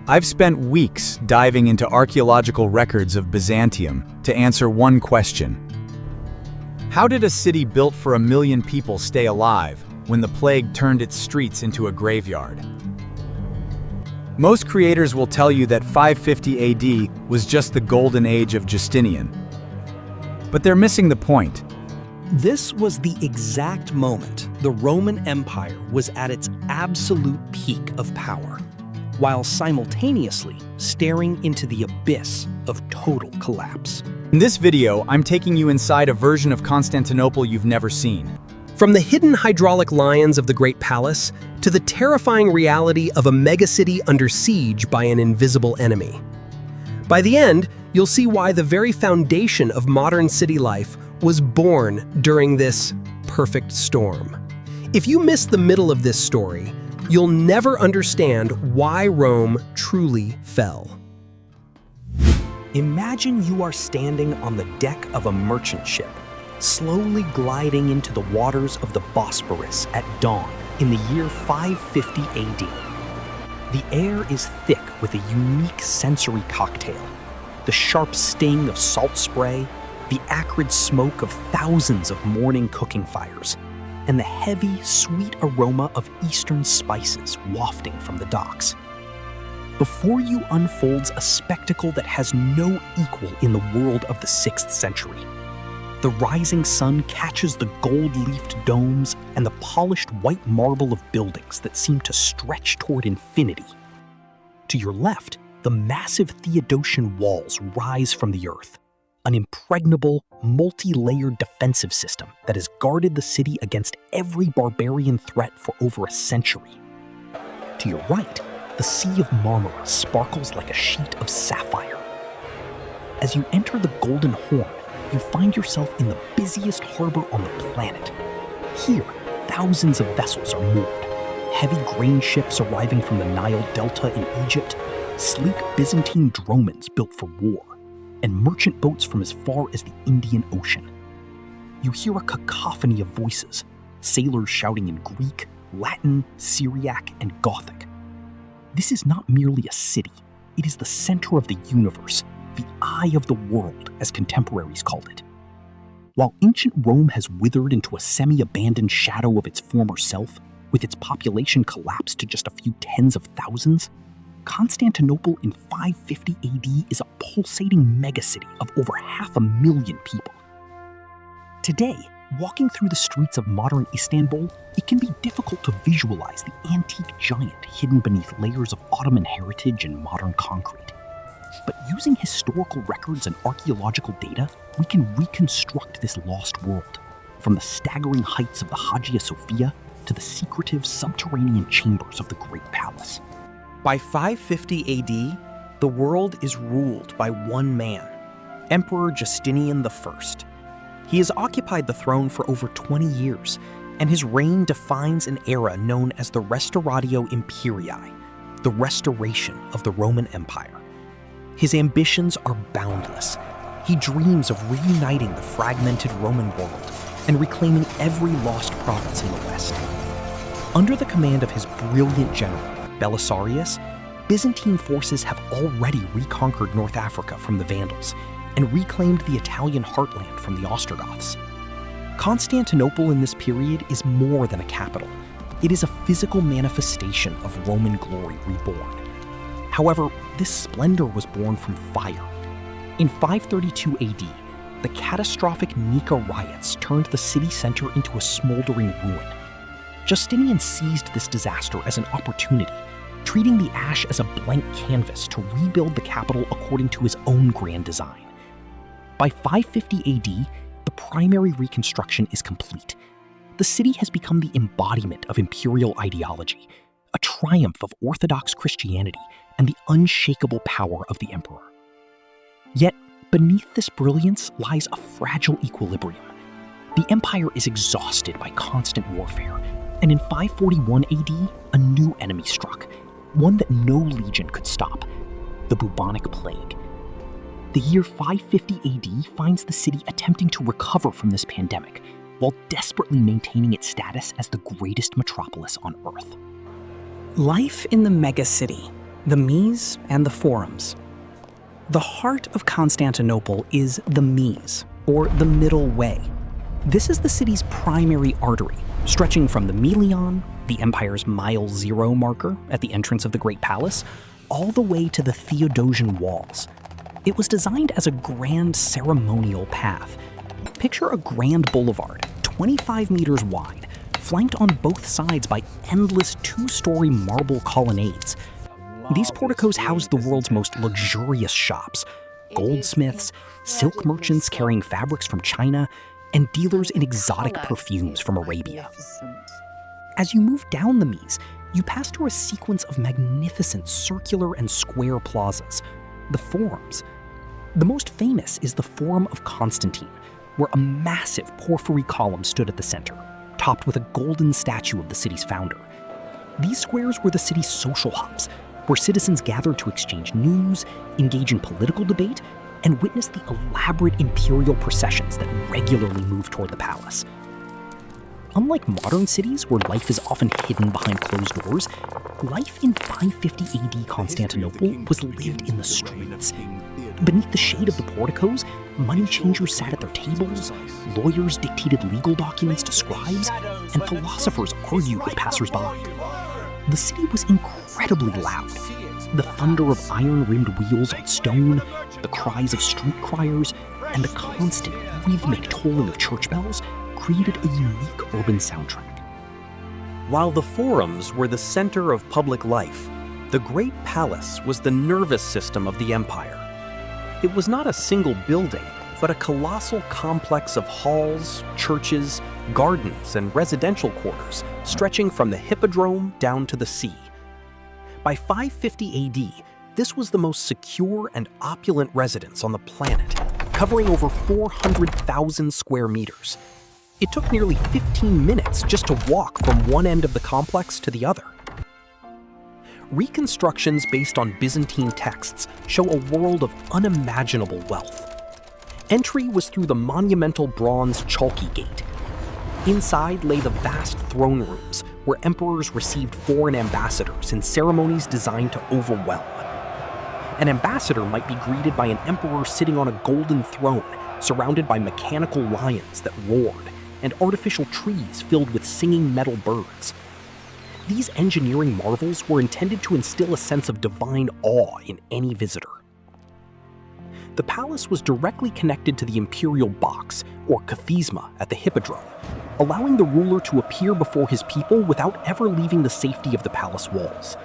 I've spent weeks diving into archaeological records of Byzantium to answer one question. How did a city built for 1 million people stay alive when the plague turned its streets into a graveyard? Most creators will tell you that 550 AD was just the golden age of Justinian. But they're missing the point. This was the exact moment the Roman Empire was at its absolute peak of power, while simultaneously staring into the abyss of total collapse. In this video, I'm taking you inside a version of Constantinople you've never seen. From the hidden hydraulic lions of the Great Palace to the terrifying reality of a megacity under siege by an invisible enemy. By the end, you'll see why the very foundation of modern city life was born during this perfect storm. If you miss the middle of this story, you'll never understand why Rome truly fell. Imagine you are standing on the deck of a merchant ship, slowly gliding into the waters of the Bosporus at dawn in the year 550 AD. The air is thick with a unique sensory cocktail: the sharp sting of salt spray, the acrid smoke of thousands of morning cooking fires, and the heavy, sweet aroma of Eastern spices wafting from the docks. Before you unfolds a spectacle that has no equal in the world of the 6th century. The rising sun catches the gold-leafed domes and the polished white marble of buildings that seem to stretch toward infinity. To your left, the massive Theodosian walls rise from the earth, an impregnable, multi-layered defensive system that has guarded the city against every barbarian threat for over a century. To your right, the Sea of Marmara sparkles like a sheet of sapphire. As you enter the Golden Horn, you find yourself in the busiest harbor on the planet. Here, thousands of vessels are moored, heavy grain ships arriving from the Nile Delta in Egypt, sleek Byzantine dromons built for war, and merchant boats from as far as the Indian Ocean. You hear a cacophony of voices, sailors shouting in Greek, Latin, Syriac, and Gothic. This is not merely a city, it is the center of the universe, the eye of the world, as contemporaries called it. While ancient Rome has withered into a semi-abandoned shadow of its former self, with its population collapsed to just a few tens of thousands, Constantinople in 550 AD is a pulsating megacity of over 500,000 people. Today, walking through the streets of modern Istanbul, it can be difficult to visualize the antique giant hidden beneath layers of Ottoman heritage and modern concrete. But using historical records and archaeological data, we can reconstruct this lost world, from the staggering heights of the Hagia Sophia to the secretive subterranean chambers of the Great Palace. By 550 AD, the world is ruled by one man, Emperor Justinian I. He has occupied the throne for over 20 years, and his reign defines an era known as the Restauratio Imperii, the restoration of the Roman Empire. His ambitions are boundless. He dreams of reuniting the fragmented Roman world and reclaiming every lost province in the West. Under the command of his brilliant general, Belisarius, Byzantine forces have already reconquered North Africa from the Vandals and reclaimed the Italian heartland from the Ostrogoths. Constantinople in this period is more than a capital. It is a physical manifestation of Roman glory reborn. However, this splendor was born from fire. In 532 AD, the catastrophic Nika riots turned the city center into a smoldering ruin. Justinian seized this disaster as an opportunity, treating the ash as a blank canvas to rebuild the capital according to his own grand design. By 550 AD, the primary reconstruction is complete. The city has become the embodiment of imperial ideology, a triumph of Orthodox Christianity and the unshakable power of the emperor. Yet, beneath this brilliance lies a fragile equilibrium. The empire is exhausted by constant warfare, and in 541 AD, a new enemy struck, one that no legion could stop: the bubonic plague. The year 550 AD finds the city attempting to recover from this pandemic, while desperately maintaining its status as the greatest metropolis on Earth. Life in the megacity The Mese and the Forums. The heart of Constantinople is the Mese, or the Middle Way. This is the city's primary artery, stretching from the Melion, the empire's mile zero marker at the entrance of the Great Palace, all the way to the Theodosian walls. It was designed as a grand ceremonial path. Picture a grand boulevard, 25 meters wide, flanked on both sides by endless two-story marble colonnades. These porticos housed the world's most luxurious shops, goldsmiths, silk merchants carrying fabrics from China, and dealers in exotic perfumes from Arabia. As you move down the Mese, you pass through a sequence of magnificent circular and square plazas, the Forums. The most famous is the Forum of Constantine, where a massive porphyry column stood at the center, topped with a golden statue of the city's founder. These squares were the city's social hubs, where citizens gathered to exchange news, engage in political debate, and witness the elaborate imperial processions that regularly moved toward the palace. Unlike modern cities where life is often hidden behind closed doors, life in 550 AD Constantinople was lived in the streets. Beneath the shade of the porticos, money changers sat at their tables, lawyers dictated legal documents to scribes, and philosophers argued with passers-by. The city was incredibly loud. The thunder of iron-rimmed wheels on stone, the cries of street criers, and the constant rhythmic tolling of church bells created a unique urban soundtrack. While the Forums were the center of public life, the Great Palace was the nervous system of the empire. It was not a single building, but a colossal complex of halls, churches, gardens, and residential quarters stretching from the Hippodrome down to the sea. By 550 AD, this was the most secure and opulent residence on the planet, covering over 400,000 square meters. It took nearly 15 minutes just to walk from one end of the complex to the other. Reconstructions based on Byzantine texts show a world of unimaginable wealth. Entry was through the monumental bronze Chalky Gate. Inside lay the vast throne rooms, where emperors received foreign ambassadors in ceremonies designed to overwhelm. An ambassador might be greeted by an emperor sitting on a golden throne, surrounded by mechanical lions that roared, and artificial trees filled with singing metal birds. These engineering marvels were intended to instill a sense of divine awe in any visitor. The palace was directly connected to the imperial box, or kathisma, at the Hippodrome, allowing the ruler to appear before his people without ever leaving the safety of the palace walls.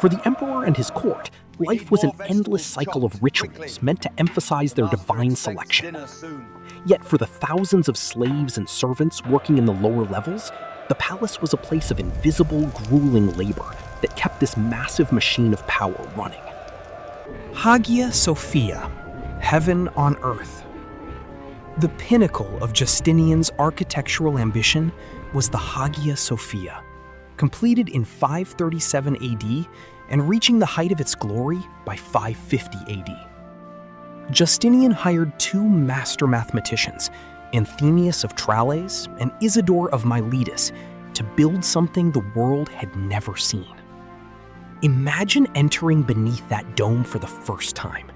For the emperor and his court, life was an endless cycle of rituals meant to emphasize their divine selection. Yet for the thousands of slaves and servants working in the lower levels, the palace was a place of invisible, grueling labor that kept this massive machine of power running. Hagia Sophia, heaven on earth. The pinnacle of Justinian's architectural ambition was the Hagia Sophia, completed in 537 AD and reaching the height of its glory by 550 AD. Justinian hired two master mathematicians, Anthemius of Tralles and Isidore of Miletus, to build something the world had never seen. Imagine entering beneath that dome for the first time.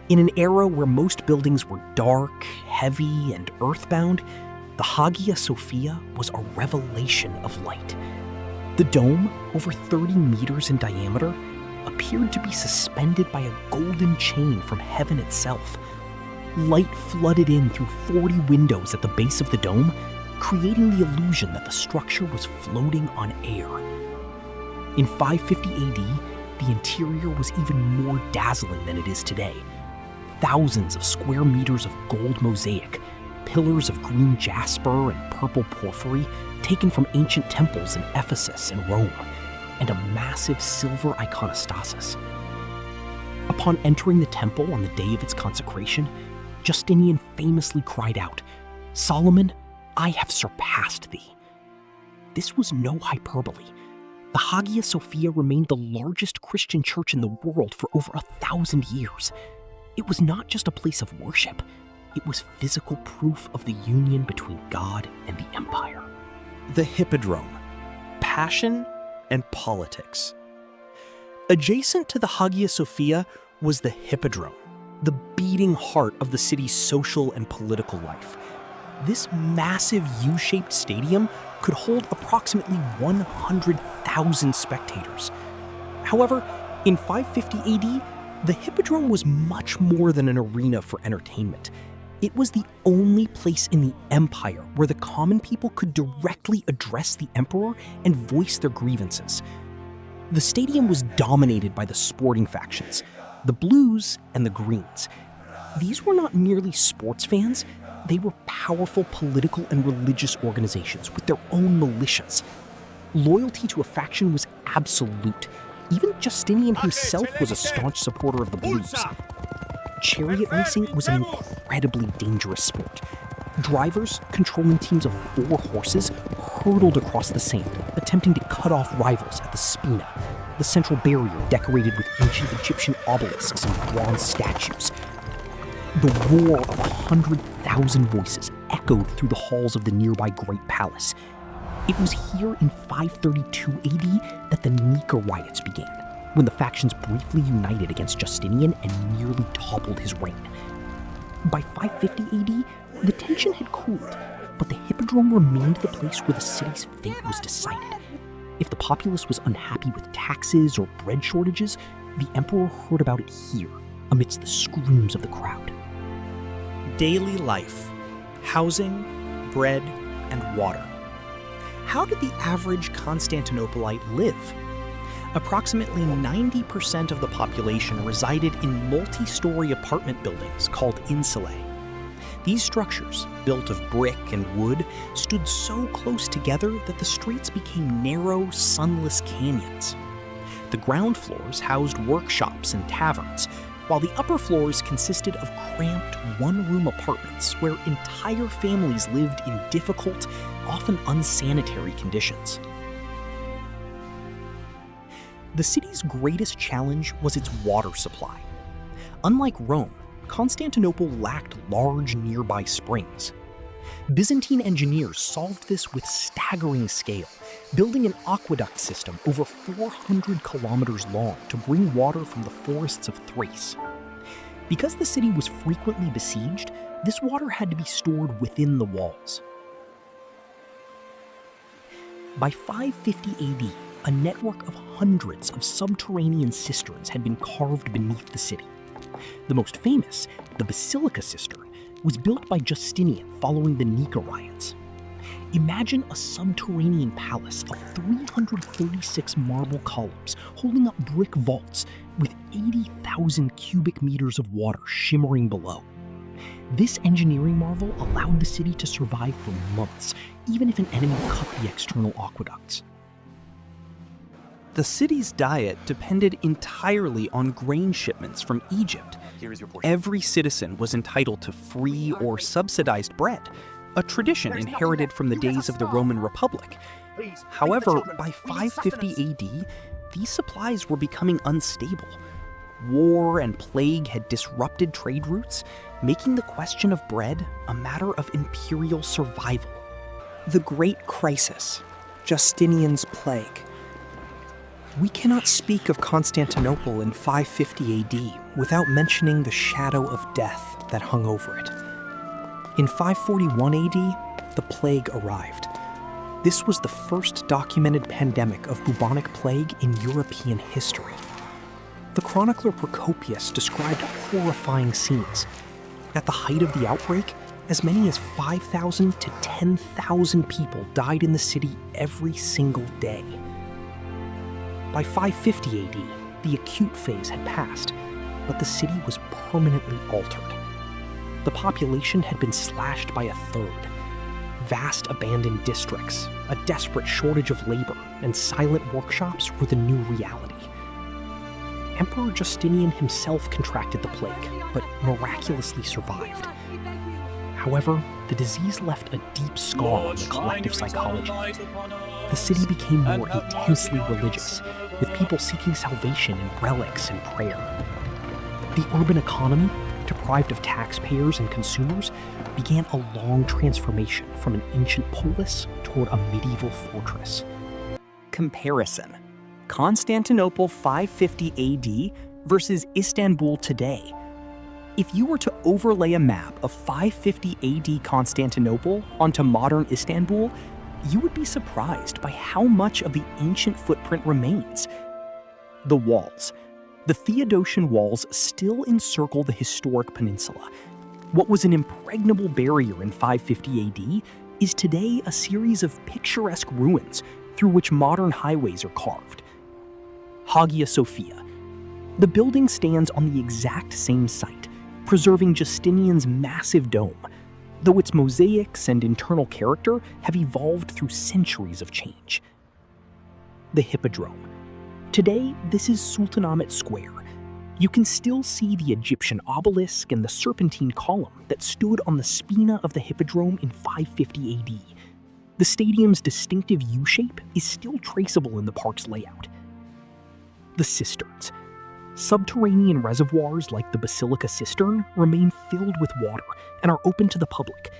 In an era where most buildings were dark, heavy, and earthbound, the Hagia Sophia was a revelation of light. The dome, over 30 meters in diameter, appeared to be suspended by a golden chain from heaven itself. Light flooded in through 40 windows at the base of the dome, creating the illusion that the structure was floating on air. In 550 AD, the interior was even more dazzling than it is today. Thousands of square meters of gold mosaic, pillars of green jasper and purple porphyry taken from ancient temples in Ephesus and Rome, and a massive silver iconostasis. Upon entering the temple on the day of its consecration, Justinian famously cried out, "Solomon, I have surpassed thee." This was no hyperbole. The Hagia Sophia remained the largest Christian church in the world for over 1,000 years. It was not just a place of worship, it was physical proof of the union between God and the empire. The Hippodrome, passion and politics. Adjacent to the Hagia Sophia was the Hippodrome, the beating heart of the city's social and political life. This massive U-shaped stadium could hold approximately 100,000 spectators. However, in 550 AD, the Hippodrome was much more than an arena for entertainment. It was the only place in the empire where the common people could directly address the emperor and voice their grievances. The stadium was dominated by the sporting factions, the Blues and the Greens. These were not merely sports fans, they were powerful political and religious organizations with their own militias. Loyalty to a faction was absolute. Even Justinian himself was a staunch supporter of the Blues. Chariot racing was an incredibly dangerous sport. Drivers, controlling teams of 4 horses, hurtled across the sand, attempting to cut off rivals at the Spina, the central barrier decorated with ancient Egyptian obelisks and bronze statues. The roar of 100,000 voices echoed through the halls of the nearby Great Palace. It was here in 532 AD that the Nika riots began, when the factions briefly united against Justinian and nearly toppled his reign. By 550 AD, the tension had cooled, but the Hippodrome remained the place where the city's fate was decided. If the populace was unhappy with taxes or bread shortages, the emperor heard about it here, amidst the screams of the crowd. Daily life, housing, bread, and water. How did the average Constantinopolite live? Approximately 90% of the population resided in multi-story apartment buildings called insulae. These structures, built of brick and wood, stood so close together that the streets became narrow, sunless canyons. The ground floors housed workshops and taverns, while the upper floors consisted of cramped, one-room apartments where entire families lived in difficult, often unsanitary conditions. The city's greatest challenge was its water supply. Unlike Rome, Constantinople lacked large nearby springs. Byzantine engineers solved this with staggering scale, building an aqueduct system over 400 kilometers long to bring water from the forests of Thrace. Because the city was frequently besieged, this water had to be stored within the walls. By 550 AD, a network of hundreds of subterranean cisterns had been carved beneath the city. The most famous, the Basilica cistern, was built by Justinian following the Nika riots. Imagine a subterranean palace of 336 marble columns holding up brick vaults with 80,000 cubic meters of water shimmering below. This engineering marvel allowed the city to survive for months, even if an enemy cut the external aqueducts. The city's diet depended entirely on grain shipments from Egypt. Every citizen was entitled to free or subsidized bread, a tradition inherited from the days of the Roman Republic. However, by 550 AD, these supplies were becoming unstable. War and plague had disrupted trade routes, making the question of bread a matter of imperial survival. The Great Crisis, Justinian's Plague. We cannot speak of Constantinople in 550 AD without mentioning the shadow of death that hung over it. In 541 AD, the plague arrived. This was the first documented pandemic of bubonic plague in European history. The chronicler Procopius described horrifying scenes. At the height of the outbreak, as many as 5,000 to 10,000 people died in the city every single day. By 550 AD, the acute phase had passed, but the city was permanently altered. The population had been slashed by a third. Vast abandoned districts, a desperate shortage of labor, and silent workshops were the new reality. Emperor Justinian himself contracted the plague, but miraculously survived. However, the disease left a deep scar on the collective psychology. The city became more intensely religious, with people seeking salvation in relics and prayer. The urban economy, deprived of taxpayers and consumers, began a long transformation from an ancient polis toward a medieval fortress. Comparison. Constantinople 550 AD versus Istanbul today. If you were to overlay a map of 550 AD Constantinople onto modern Istanbul, you would be surprised by how much of the ancient footprint remains. The walls. The Theodosian walls still encircle the historic peninsula. What was an impregnable barrier in 550 AD is today a series of picturesque ruins through which modern highways are carved. Hagia Sophia. The building stands on the exact same site, preserving Justinian's massive dome, though its mosaics and internal character have evolved through centuries of change. The Hippodrome. Today, this is Sultanahmet Square. You can still see the Egyptian obelisk and the serpentine column that stood on the spina of the Hippodrome in 550 AD. The stadium's distinctive U-shape is still traceable in the park's layout. The cisterns. Subterranean reservoirs like the Basilica Cistern remain filled with water and are open to the public,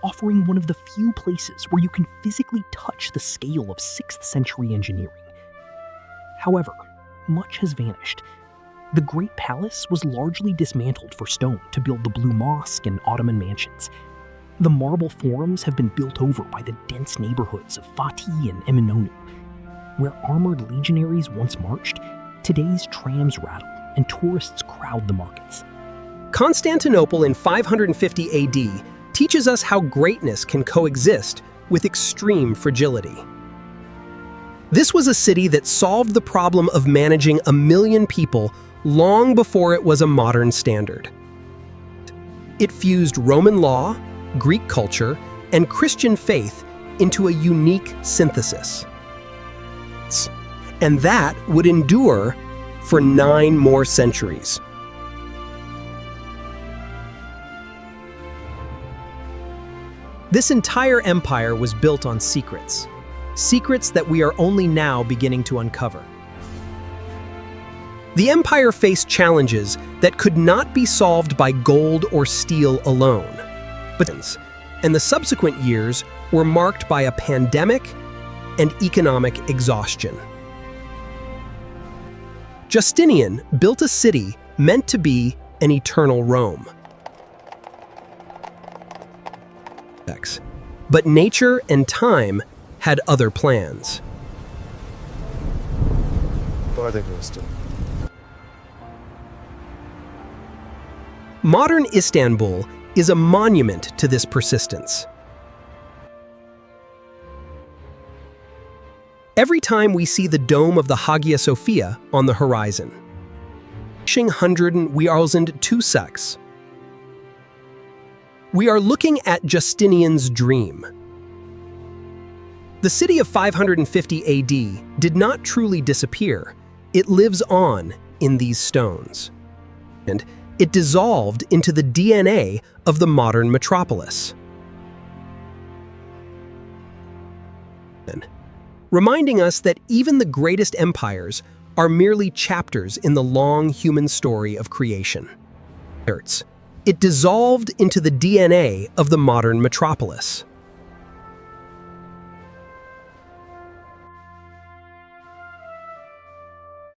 offering one of the few places where you can physically touch the scale of 6th century engineering. However, much has vanished. The Great Palace was largely dismantled for stone to build the Blue Mosque and Ottoman mansions. The marble forums have been built over by the dense neighborhoods of Fatih and Eminonu. Where armored legionaries once marched, today's trams rattle and tourists crowd the markets. Constantinople in 550 AD teaches us how greatness can coexist with extreme fragility. This was a city that solved the problem of managing 1 million people long before it was a modern standard. It fused Roman law, Greek culture, and Christian faith into a unique synthesis. And that would endure for 9 more centuries. This entire empire was built on secrets. Secrets that we are only now beginning to uncover. The empire faced challenges that could not be solved by gold or steel alone. And the subsequent years were marked by a pandemic and economic exhaustion. Justinian built a city meant to be an eternal Rome. But nature and time had other plans. Modern Istanbul is a monument to this persistence. Every time we see the dome of the Hagia Sophia on the horizon, we are looking at Justinian's dream. The city of 550 AD did not truly disappear. It lives on in these stones. And it dissolved into the DNA of the modern metropolis. Reminding us that even the greatest empires are merely chapters in the long human story of creation. It dissolved into the DNA of the modern metropolis.